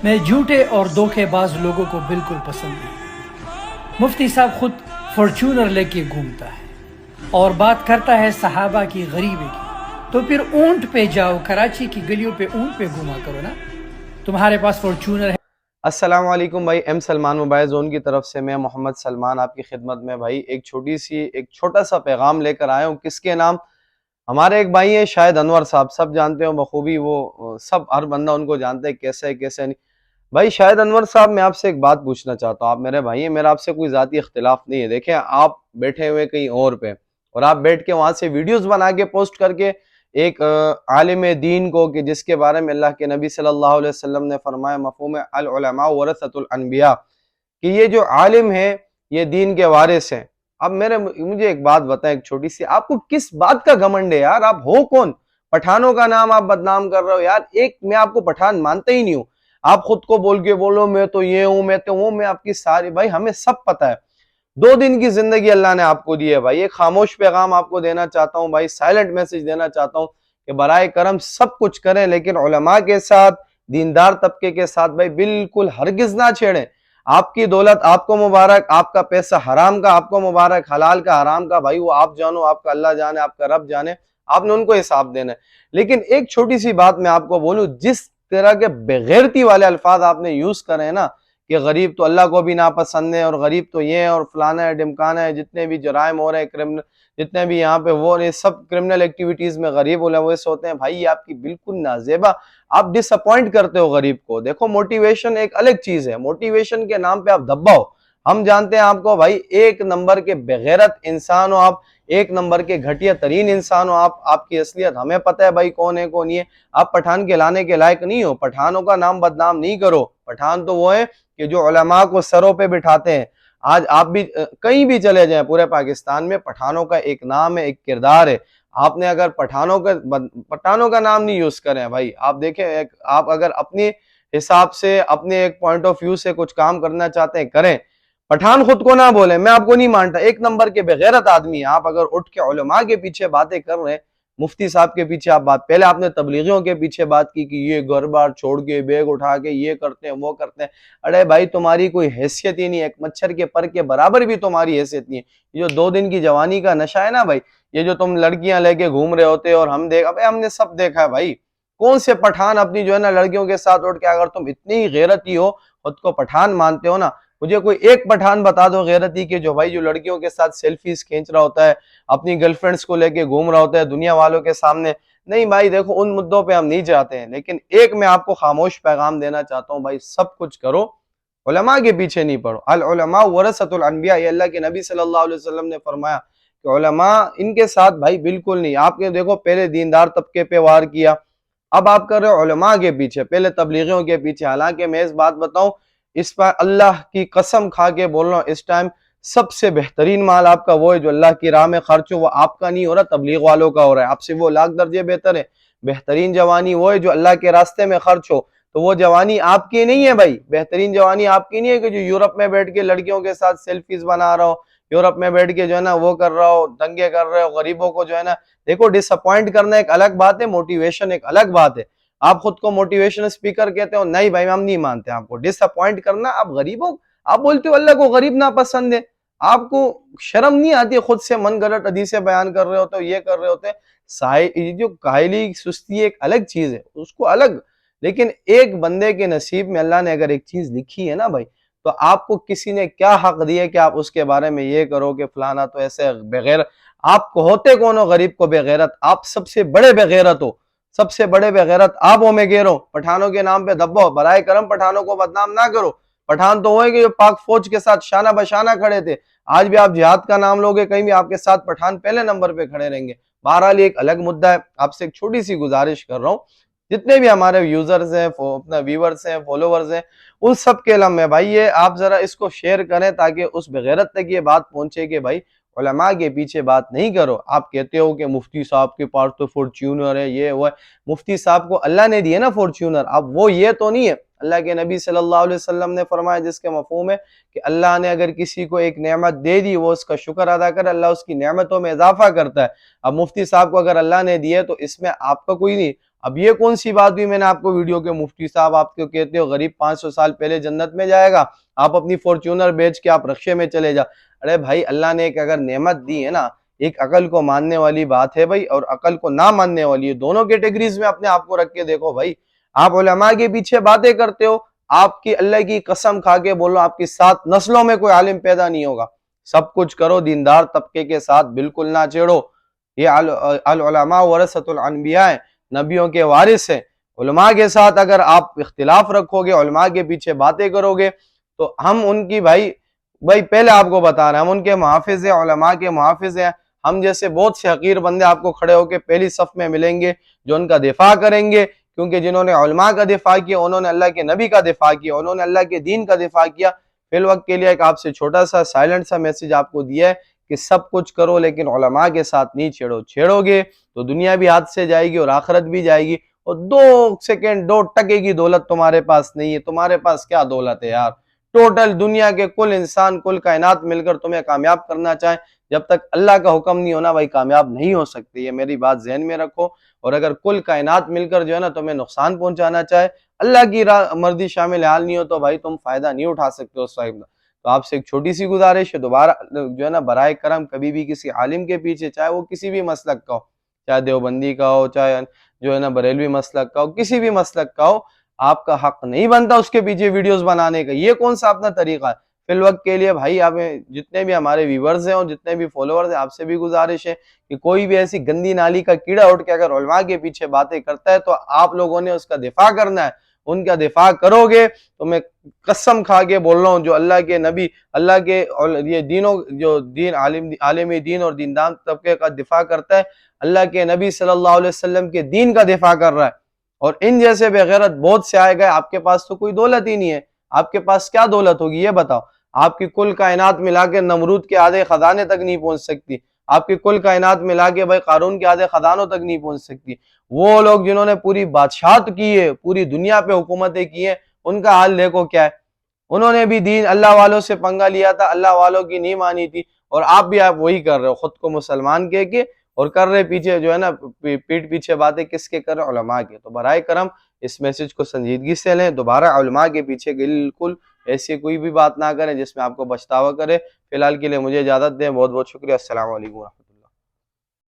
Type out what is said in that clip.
میں جھوٹے اور دھوکے باز لوگوں کو بالکل پسند نہیں۔ مفتی صاحب خود فارچونر لے کے گھومتا ہے اور بات کرتا ہے صحابہ کی غریبی کی، تو پھر اونٹ پہ جاؤ، کراچی کی گلیوں پہ اونٹ پہ گھوما کرو نا، تمہارے پاس فارچونر ہے۔ السلام علیکم بھائی، ایم سلمان موبائل زون کی طرف سے میں محمد سلمان آپ کی خدمت میں بھائی ایک چھوٹا سا پیغام لے کر آیا ہوں۔ کس کے نام؟ ہمارے ایک بھائی ہیں شاہد انور صاحب، سب جانتے ہو بخوبی، وہ سب ہر بندہ ان کو جانتا ہے کیسے کیسے نہیں۔ بھائی شاہد انور صاحب، میں آپ سے ایک بات پوچھنا چاہتا ہوں، آپ میرے بھائی ہیں، میرا آپ سے کوئی ذاتی اختلاف نہیں ہے۔ دیکھیں، آپ بیٹھے ہوئے کہیں اور پہ اور آپ بیٹھ کے وہاں سے ویڈیوز بنا کے پوسٹ کر کے ایک عالم دین کو، کہ جس کے بارے میں اللہ کے نبی صلی اللہ علیہ وسلم نے فرمایا مفہوم العلماء ورثۃ الانبیاء، کہ یہ جو عالم ہے یہ دین کے وارث ہیں۔ اب مجھے ایک بات بتائیں، ایک چھوٹی سی، آپ کو کس بات کا گھمنڈ ہے یار؟ آپ ہو کون؟ پٹھانوں کا نام آپ بدنام کر رہے ہو یار۔ میں آپ کو پٹھان مانتا ہی نہیں ہوں۔ آپ خود کو بول کے بولو میں تو یہ ہوں، میں تو وہ، میں آپ کی ساری، بھائی ہمیں سب پتہ ہے۔ 2 دن کی زندگی اللہ نے آپ کو دی ہے بھائی۔ ایک خاموش پیغام آپ کو دینا چاہتا ہوں بھائی، سائلنٹ میسج دینا چاہتا ہوں کہ برائے کرم سب کچھ کریں، لیکن علماء کے ساتھ، دیندار طبقے کے ساتھ بھائی بالکل ہرگز نہ چھیڑیں۔ آپ کی دولت آپ کو مبارک، آپ کا پیسہ حرام کا آپ کو مبارک، حلال کا حرام کا بھائی وہ آپ جانو، آپ کا اللہ جانے، آپ کا رب جانے، آپ نے ان کو حساب دینا ہے۔ لیکن ایک چھوٹی سی بات میں آپ کو بولوں، جس طرح کے بغیرتی والے الفاظ آپ نے یوز کرے ہیں نا، کہ غریب تو اللہ کو بھی ناپسند ہے، اور غریب تو یہ ہے اور فلانا ہے ڈمکانا ہے، جتنے بھی جرائم ہو رہے ہیں، جتنے بھی یہاں پہ وہ یہ سب کرمنل ایکٹیویٹیز میں غریب علماء ہوتے ہیں، بھائی یہ آپ کی بالکل نازیبا، آپ ڈس اپوائنٹ کرتے ہو غریب کو۔ دیکھو موٹیویشن ایک الگ چیز ہے، موٹیویشن کے نام پہ آپ دھبا ہو۔ ہم جانتے ہیں آپ کو بھائی، 1 نمبر کے بغیرت انسان ہو آپ، 1 نمبر کے گھٹیا ترین انسان ہو آپ کی اصلیت ہمیں پتہ ہے بھائی کون ہے کون نہیں ہے۔ آپ پٹھان کے لانے کے لائق نہیں ہو، پٹھانوں کا نام بدنام نہیں کرو۔ پٹھان تو وہ ہے کہ جو علماء کو سروں پہ بٹھاتے ہیں۔ آج آپ بھی کہیں بھی چلے جائیں پورے پاکستان میں، پٹھانوں کا ایک نام ہے، ایک کردار ہے۔ آپ نے اگر پٹھانوں کا نام نہیں یوز کریں بھائی، آپ دیکھیں، آپ اگر اپنی حساب سے، اپنے ایک پوائنٹ آف ویو سے کچھ کام کرنا چاہتے ہیں کریں، پٹھان خود کو نہ بولیں۔ میں آپ کو نہیں مانتا، 1 نمبر کے بغیرت آدمی ہیں آپ۔ اگر اٹھ کے علماء کے پیچھے باتیں کر رہے ہیں، مفتی صاحب کے پیچھے آپ بات، پہلے آپ نے تبلیغیوں کے پیچھے بات کی کہ یہ گھر بار چھوڑ کے بیگ اٹھا کے یہ کرتے ہیں وہ کرتے ہیں۔ ارے بھائی تمہاری کوئی حیثیت ہی نہیں ہے، ایک مچھر کے پر کے برابر بھی تمہاری حیثیت نہیں ہے۔ یہ جو 2 دن کی جوانی کا نشہ ہے نا بھائی، یہ جو تم لڑکیاں لے کے گھوم رہے ہوتے اور ہم نے سب دیکھا ہے بھائی۔ کون سے پٹھان اپنی جو ہے نا لڑکیوں کے ساتھ اٹھ کے، اگر تم اتنی غیرتی ہو، خود کو پٹھان مانتے ہو نا، مجھے کوئی ایک پٹھان بتا دو غیرتی کے، جو بھائی جو لڑکیوں کے ساتھ سیلفیز کھینچ رہا ہوتا ہے، اپنی گرل فرینڈز کو لے کے گھوم رہا ہوتا ہے دنیا والوں کے سامنے۔ نہیں بھائی دیکھو، ان مدوں پہ ہم نہیں جاتے ہیں، لیکن ایک میں آپ کو خاموش پیغام دینا چاہتا ہوں بھائی، سب کچھ کرو، علماء کے پیچھے نہیں پڑو۔ العلماء ورثۃ الانبیاء، یہ اللہ کے نبی صلی اللہ علیہ وسلم نے فرمایا کہ علماء ان کے ساتھ بھائی بالکل نہیں۔ آپ نے دیکھو پہلے دیندار طبقے پہ وار کیا، اب آپ کر رہے ہو علماء کے پیچھے، پہلے تبلیغیوں کے پیچھے۔ حالانکہ میں اس بات بتاؤں، اس پر اللہ کی قسم کھا کے بول رہا ہوں، اس ٹائم سب سے بہترین مال آپ کا وہ ہے جو اللہ کی راہ میں خرچ ہو، وہ آپ کا نہیں ہو رہا، تبلیغ والوں کا ہو رہا ہے۔ آپ سے وہ لاکھ درجے بہتر ہے۔ بہترین جوانی وہ ہے جو اللہ کے راستے میں خرچ ہو، تو وہ جوانی آپ کی نہیں ہے بھائی۔ بہترین جوانی آپ کی نہیں ہے کہ جو یورپ میں بیٹھ کے لڑکیوں کے ساتھ سیلفیز بنا رہا ہو، یورپ میں بیٹھ کے جو ہے نا وہ کر رہا ہو، دنگے کر رہے ہو، غریبوں کو جو ہے نا، دیکھو ڈس اپوائنٹ کرنا ایک الگ بات ہے، موٹیویشن ایک الگ بات ہے۔ آپ خود کو موٹیویشن اسپیکر کہتے ہو، نہیں بھائی ہم نہیں مانتے آپ کو۔ ڈس اپوائنٹ کرنا، آپ غریبوں، آپ بولتے ہو اللہ کو غریب ناپسند ہے، آپ کو شرم نہیں آتی؟ خود سے من گھڑت حدیثیں بیان کر رہے ہوتے ہو، یہ کر رہے ہوتے ہیں۔ جو کاہلی سستی ایک الگ چیز ہے، اس کو الگ، لیکن ایک بندے کے نصیب میں اللہ نے اگر ایک چیز لکھی ہے نا بھائی، تو آپ کو کسی نے کیا حق دیا کہ آپ اس کے بارے میں یہ کرو کہ فلانا تو ایسے بغیر، آپ کو ہوتے کون ہو غریب کو بغیرت؟ آپ سب سے بڑے بغیرت ہو، سب سے بڑے بغیرت آپ ہو۔ میں کہہ رہا ہوں پٹھانوں کے نام پہ دبو، برائے کرم پٹھانوں کو بدنام نہ کرو۔ پٹھان تو ہوئے کہ جو پاک فوج کے ساتھ شانہ بشانہ کھڑے تھے، آج بھی آپ جہاد کا نام لوگے کہیں بھی، آپ کے ساتھ پٹھان پہلے نمبر پہ کھڑے رہیں گے۔ بہرحال ایک الگ مدعا ہے، آپ سے ایک چھوٹی سی گزارش کر رہا ہوں، جتنے بھی ہمارے یوزرز ہیں، اپنا ویورز ہیں، فالوورز ہیں، ان سب کے علم میں بھائی یہ آپ ذرا اس کو شیئر کریں، تاکہ اس بغیرت تک یہ بات پہنچے کہ بھائی علماء کے پیچھے بات نہیں کرو۔ آپ کہتے ہو کہ مفتی صاحب کے پاس تو فارچونر ہے، یہ وہ ہے۔ مفتی صاحب کو اللہ نے دیے نا فارچونر، اب وہ یہ تو نہیں ہے۔ اللہ کے نبی صلی اللہ علیہ وسلم نے فرمایا، جس کے مفہوم ہے کہ اللہ نے اگر کسی کو ایک نعمت دے دی، وہ اس کا شکر ادا کر، اللہ اس کی نعمتوں میں اضافہ کرتا ہے۔ اب مفتی صاحب کو اگر اللہ نے دیے تو اس میں آپ کا کوئی نہیں، اب یہ کون سی بات ہوئی میں نے آپ کو ویڈیو کے مفتی صاحب آپ کو کہتے ہو غریب 500 سال پہلے جنت میں جائے گا، آپ اپنی فارچونر بیچ کے آپ رکشے میں چلے جا۔ ارے بھائی اللہ نے ایک اگر نعمت دی ہے نا، ایک عقل کو ماننے والی بات ہے بھائی اور عقل کو نہ ماننے والی ہے، دونوں کیٹیگریز میں اپنے آپ کو رکھ کے دیکھو بھائی۔ آپ علماء کے پیچھے باتیں کرتے ہو، آپ کی اللہ کی قسم کھا کے بولو آپ کی 7 نسلوں میں کوئی عالم پیدا نہیں ہوگا۔ سب کچھ کرو، دیندار طبقے کے ساتھ بالکل نہ چیڑو۔ یہ العلماء ورثۃ الانبیاء ہیں، نبیوں کے وارث ہیں۔ علماء کے ساتھ اگر آپ اختلاف رکھو گے، علماء کے پیچھے باتیں کرو گے تو ہم ان کی بھائی پہلے آپ کو بتا رہے ہیں، ہم ان کے محافظ ہیں، علماء کے محافظ ہیں۔ ہم جیسے بہت سے حقیر بندے آپ کو کھڑے ہو کے پہلی صف میں ملیں گے جو ان کا دفاع کریں گے، کیونکہ جنہوں نے علماء کا دفاع کیا انہوں نے اللہ کے نبی کا دفاع کیا، انہوں نے اللہ کے دین کا دفاع کیا۔ فی الوقت کے لیے ایک آپ سے چھوٹا سا سائلنٹ سا میسج آپ کو دیا ہے کہ سب کچھ کرو لیکن علماء کے ساتھ نہیں چھیڑو گے تو دنیا بھی ہاتھ سے جائے گی اور آخرت بھی جائے گی، اور 2 سیکنڈ 2 ٹکے کی دولت تمہارے پاس نہیں ہے۔ تمہارے پاس کیا دولت ہے یار؟ ٹوٹل دنیا کے کل انسان کل کائنات مل کر تمہیں کامیاب کرنا چاہیں، جب تک اللہ کا حکم نہیں ہونا بھائی کامیاب نہیں ہو سکتے، یہ میری بات ذہن میں رکھو۔ اور اگر کل کائنات مل کر جو ہے نا تمہیں نقصان پہنچانا چاہے، اللہ کی مرضی شامل حال نہیں ہو تو بھائی تم فائدہ نہیں اٹھا سکتے اس وقت۔ تو آپ سے ایک چھوٹی سی گزارش ہے، دوبارہ جو ہے نا برائے کرم کبھی بھی کسی عالم کے پیچھے، چاہے وہ کسی بھی مسلک کا ہو، چاہے دیوبندی کا ہو، چاہے جو ہے نا بریلوی مسلک کا ہو، کسی بھی مسلک کا ہو، آپ کا حق نہیں بنتا اس کے پیچھے ویڈیوز بنانے کا۔ یہ کون سا اپنا طریقہ ہے؟ فی الوقت کے لیے بھائی آپ جتنے بھی ہمارے ویورز ہیں اور جتنے بھی فالوورز ہیں، آپ سے بھی گزارش ہے کہ کوئی بھی ایسی گندی نالی کا کیڑا اٹھ کے اگر علماء کے پیچھے باتیں کرتا ہے تو آپ لوگوں نے اس کا دفاع کرنا ہے۔ ان کا دفاع کرو گے تو میں قسم کھا کے بول رہا ہوں، جو اللہ کے نبی، اللہ کے یہ دینوں جو دین عالمی دین اور دیندار طبقے کا دفاع کرتا ہے، اللہ کے نبی صلی اللہ علیہ وسلم کے دین کا دفاع کر رہا ہے۔ اور ان جیسے بے غیرت بہت سے آئے گئے، آپ کے پاس تو کوئی دولت ہی نہیں ہے۔ آپ کے پاس کیا دولت ہوگی یہ بتاؤ؟ آپ کی کل کائنات ملا کے نمرود کے آدھے خزانے تک نہیں پہنچ سکتی، آپ کی کل کائنات ملا کے بھائی قارون کے آدھے خزانوں تک نہیں پہنچ سکتی۔ وہ لوگ جنہوں نے پوری بادشاہت کی ہے، پوری دنیا پہ حکومتیں کی ہیں، ان کا حال دیکھو کیا ہے۔ انہوں نے بھی دین اللہ والوں سے پنگا لیا تھا، اللہ والوں کی نہیں مانی تھی، اور آپ وہی کر رہے ہو، خود کو مسلمان کہہ کے، اور کر رہے پیچھے جو ہے نا پیٹ پیچھے باتیں کس کے کر رہے؟ علماء کے۔ تو برائے کرم اس میسج کو سنجیدگی سے لیں، دوبارہ علماء کے پیچھے بالکل ایسی کوئی بھی بات نہ کریں جس میں آپ کو پچھتاوا کرے۔ فی الحال کے لیے مجھے اجازت دیں، بہت بہت شکریہ، السلام علیکم۔